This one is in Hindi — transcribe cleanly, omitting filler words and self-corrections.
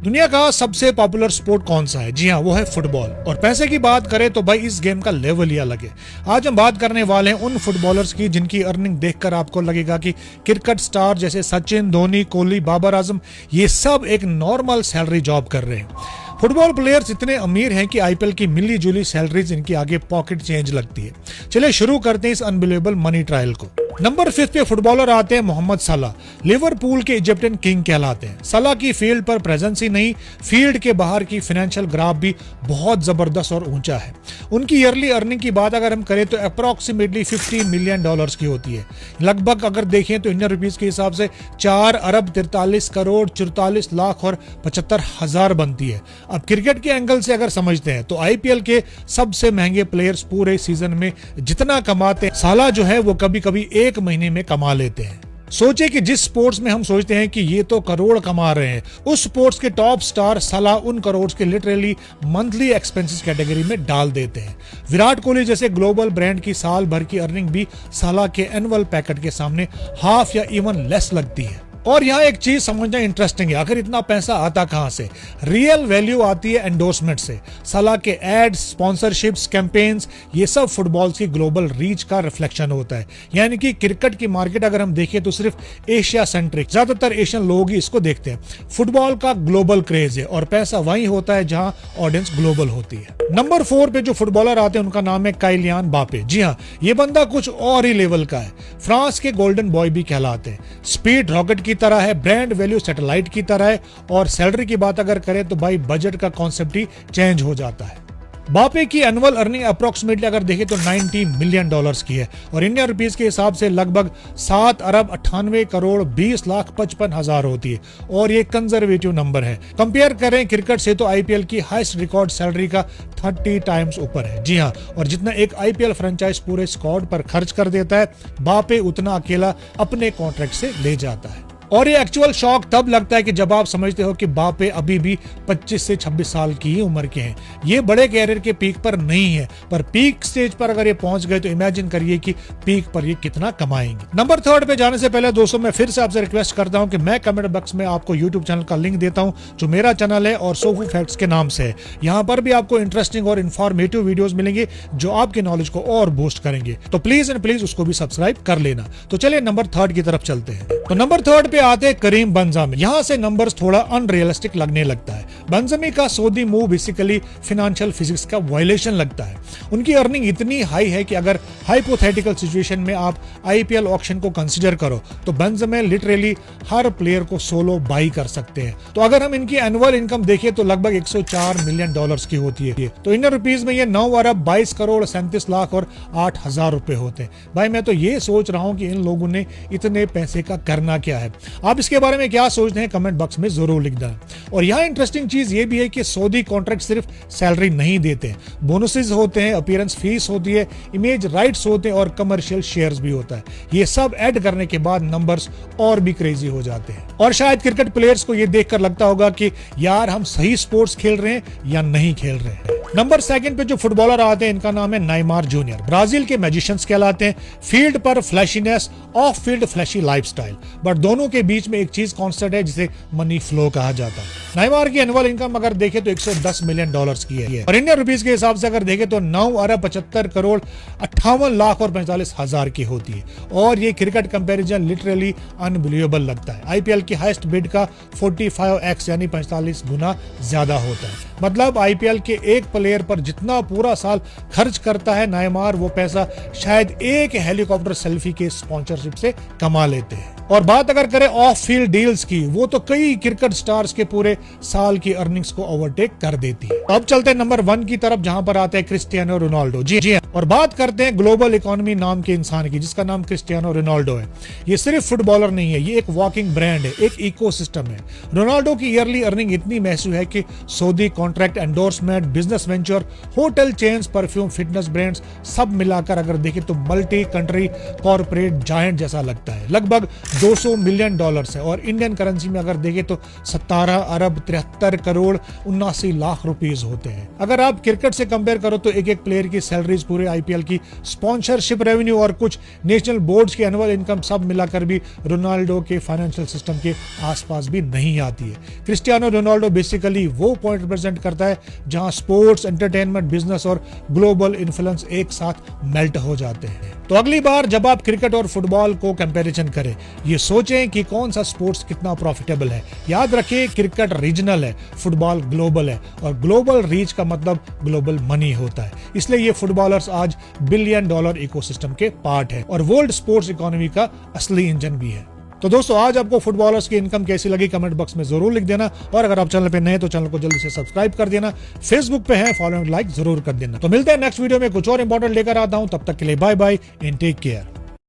दुनिया का सबसे पॉपुलर स्पोर्ट कौन सा है? जी हाँ, वो है फुटबॉल। और पैसे की बात करें तो भाई इस गेम का लेवल ही अलग है। आज हम बात करने वाले हैं उन फुटबॉलर्स की जिनकी अर्निंग देखकर आपको लगेगा कि क्रिकेट स्टार जैसे सचिन, धोनी, कोहली, बाबर आजम ये सब एक नॉर्मल सैलरी जॉब कर रहे हैं। फुटबॉल प्लेयर्स इतने अमीर हैं कि आईपीएल की मिली जुली सैलरीज इनकी आगे पॉकेट चेंज लगती है। चलिए शुरू करते हैं इस अनबिलीवेबल मनी ट्रायल को। नंबर 5 पे फुटबॉलर आते हैं मोहम्मद सलाह। लिवरपूल के इजिप्टियन किंग कहलाते हैं। सलाह की फील्ड पर प्रेजेंस ही नहीं, फील्ड के बाहर की फाइनेंशियल ग्राफ भी बहुत जबरदस्त और ऊंचा है। उनकी ईयरली अर्निंग की बात अगर हम करें तो अप्रोक्सीमेटली $50 मिलियन की होती है। लगभग अगर देखें तो इंडियन रुपीज के हिसाब से 4 अरब 43 करोड़ 44 लाख और 75 हजार बनती है। अब क्रिकेट के एंगल से अगर समझते हैं तो आईपीएल के सबसे महंगे प्लेयर्स पूरे सीजन में जितना कमाते हैं, सलाह जो है वो कभी कभी एक महीने में कमा लेते हैं। सोचे कि जिस स्पोर्ट्स में हम सोचते हैं कि ये तो करोड़ कमा रहे हैं, उस स्पोर्ट्स के टॉप स्टार सलाह उन करोड़ के लिटरली मंथली एक्सपेंसेस कैटेगरी में डाल देते हैं। विराट कोहली जैसे ग्लोबल ब्रांड की साल भर की अर्निंग भी सलाह के एनुअल पैकेट के सामने हाफ या इवन लेस लगती है। और यहाँ एक चीज समझना इंटरेस्टिंग है, आखिर इतना पैसा आता कहां से? रियल वैल्यू आती है एंडोर्समेंट से। सलाह के एड्स, स्पॉन्सरशिप्स, कैंपेन्स, ये सब फुटबॉल की ग्लोबल रीच का रिफ्लेक्शन होता है। यानी कि क्रिकेट की मार्केट अगर हम देखें तो सिर्फ एशिया सेंट्रिक, ज्यादातर एशियन लोग ही इसको देखते हैं। फुटबॉल का ग्लोबल क्रेज है और पैसा वहीं होता है जहां ऑडियंस ग्लोबल होती है। नंबर 4 पे जो फुटबॉलर आते हैं उनका नाम है काइलियान बापे। जी हाँ, ये बंदा कुछ और ही लेवल का है। फ्रांस के गोल्डन बॉय भी कहलाते हैं। स्पीड रॉकेट की तरह है, ब्रांड वैल्यू सैटेलाइट की तरह है, और सैलरी की बात अगर करें तो भाई बजट का कॉन्सेप्ट ही चेंज हो जाता है। बापे की एनुअल अर्निंग अप्रोक्सीमेटली अगर देखें तो $90 मिलियन की है और इंडियन रुपीज के हिसाब से लगभग 7 अरब 98 करोड़ 20 लाख 55 हजार होती है। और ये कंजर्वेटिव नंबर है। कंपेयर करें क्रिकेट से तो आईपीएल की हाईएस्ट रिकॉर्ड सैलरी का 30 टाइम्स ऊपर है। जी हाँ, और जितना एक आईपीएल फ्रेंचाइज पूरे स्क्वाड पर खर्च कर देता है, बापे उतना अकेला अपने कॉन्ट्रैक्ट से ले जाता है। और ये एक्चुअल शॉक तब लगता है कि जब आप समझते हो कि बापे अभी भी 25 से 26 साल की ही उम्र के हैं। ये बड़े कैरियर के पीक पर नहीं है, पर पीक स्टेज पर अगर ये पहुंच गए तो इमेजिन करिए कि पीक पर ये कितना कमाएंगे। नंबर 3 पे जाने से पहले दोस्तों मैं फिर से आपसे रिक्वेस्ट करता हूं कि मैं कमेंट बॉक्स में आपको यूट्यूब चैनल का लिंक देता हूं जो मेरा चैनल है और सोफू फैक्ट्स के नाम से है। यहाँ पर भी आपको इंटरेस्टिंग और इन्फॉर्मेटिव वीडियोज मिलेंगे जो आपकी नॉलेज को और बूस्ट करेंगे। तो प्लीज एंड प्लीज उसको भी सब्सक्राइब कर लेना। तो चलिए नंबर 3 की तरफ चलते हैं। तो नंबर 3 पे आते हैं करीम बेंजेमा। यहाँ से नंबर्स थोड़ा अनरियलिस्टिक लगने लगता है। बेंजेमा का Saudi move basically financial physics का वायलेशन लगता है। उनकी अर्निंग इतनी हाई है कि अगर हाइपोथेटिकल सिचुएशन में आप आईपीएल ऑक्शन को कंसीडर करो तो बेंजेमा लिटरली हर प्लेयर को सोलो बाई कर सकते हैं। तो अगर हम इनकी एनुअल इनकम देखें तो लगभग $104 मिलियन की होती है। तो इंडियन रुपीज में ये 9 अरब 22 करोड़ 37 लाख और 8 हजार रुपए होते हैं। भाई मैं तो ये सोच रहा हूं कि इन लोगों ने इतने पैसे का करना क्या है। आप इसके बारे में क्या सोचते हैं कमेंट बॉक्स में जरूर लिख देना। और यहाँ इंटरेस्टिंग चीज ये भी है कि सऊदी कॉन्ट्रैक्ट सिर्फ सैलरी नहीं देते, बोनसेस होते हैं, अपीयरेंस फीस होती है, इमेज राइट्स होते हैं और कमर्शियल शेयर्स भी होता है। ये सब ऐड करने के बाद नंबर्स और भी क्रेजी हो जाते हैं। और शायद क्रिकेट प्लेयर्स को ये देखकर लगता होगा कि यार हम सही स्पोर्ट्स खेल रहे हैं या नहीं खेल रहे हैं। नंबर 2 पे जो फुटबॉलर आते हैं इनका नाम है नेमार जूनियर। ब्राजील के मैजिशियंस कहलाते हैं। फील्ड पर flashiness, off field flashy lifestyle, but दोनों के बीच में एक चीज कांस्टेंट है जिसे मनी फ्लो कहा जाता है। नेमार की एनुअल इनकम अगर देखें तो $110 मिलियन की है और इंडियन रुपीज के हिसाब से अगर देखें तो 9 अरब 75 करोड़ 58 लाख और 45 हजार की होती है। और ये क्रिकेट कंपैरिजन लिटरली अनबिलीवेबल लगता है। आईपीएल की हाईएस्ट बिड का 45x यानी 45 गुना ज्यादा होता है। मतलब आईपीएल के एक प्लेयर पर जितना पूरा साल खर्च करता है नेमार, वो पैसा शायद एक हेलीकॉप्टर सेल्फी के स्पॉन्सरशिप से कमा लेते हैं। और बात अगर करें ऑफ फील्ड डील्स की, वो तो कई क्रिकेट स्टार्स के पूरे साल की अर्निंग्स को ओवरटेक कर देती है। अब चलते हैं नंबर 1 की तरफ जहां पर आते हैं क्रिस्टियानो रोनाल्डो। जी हाँ, और बात करते हैं ग्लोबल इकोनॉमी नाम के इंसान की जिसका नाम क्रिस्टियानो रोनाल्डो है। ये सिर्फ फुटबॉलर नहीं है, ये एक वॉकिंग ब्रांड है, एक इकोसिस्टम है। रोनाल्डो की ईयरली अर्निंग इतनी मैसिव है कि Saudi contract, endorsement, business venture, hotel chains, perfume, fitness brands सब मिलाकर अगर देखें तो मल्टी कंट्री कॉर्पोरेट जायंट जैसा लगता है। लगभग 200 मिलियन डॉलर्स है और इंडियन करेंसी में अगर देखें तो 17 अरब 73 करोड़ 79 लाख रुपीस होते हैं। अगर आप क्रिकेट से कंपेयर करो तो एक एक प्लेयर की सैलरीज, पूरे आईपीएल की स्पॉन्सरशिप रेवेन्यू और कुछ नेशनल बोर्ड्स की एनुअल इनकम सब मिलाकर भी रोनाल्डो के फाइनेंशियल सिस्टम के आसपास भी नहीं आती है। क्रिस्टियानो रोनाल्डो बेसिकली वो पॉइंट रिप्रेजेंट करता है जहां स्पोर्ट्स, एंटरटेनमेंट, बिजनेस और ग्लोबल इन्फ्लुएंस एक साथ मेल्ट हो जाते हैं। तो अगली बार जब आप क्रिकेट और फुटबॉल को कंपैरिजन करें, ये सोचें कि कौन सा स्पोर्ट्स कितना प्रॉफिटेबल है। याद रखिए, क्रिकेट रीजनल है, फुटबॉल ग्लोबल है और ग्लोबल रीच का मतलब ग्लोबल मनी होता है। इसलिए ये फुटबॉलर्स आज बिलियन डॉलर इकोसिस्टम के पार्ट है और वर्ल्ड स्पोर्ट्स इकोनॉमी का असली इंजन भी है। तो दोस्तों, आज आपको फुटबॉलर्स की इनकम कैसी लगी कमेंट बॉक्स में जरूर लिख देना और अगर आप चैनल पे नए हैं तो चैनल को जल्दी से सब्सक्राइब कर देना। फेसबुक पे हैं, फॉलो एंड लाइक जरूर कर देना। तो मिलते हैं नेक्स्ट वीडियो में, कुछ और इंपॉर्टेंट लेकर आता हूं। तब तक के लिए bye bye and take care.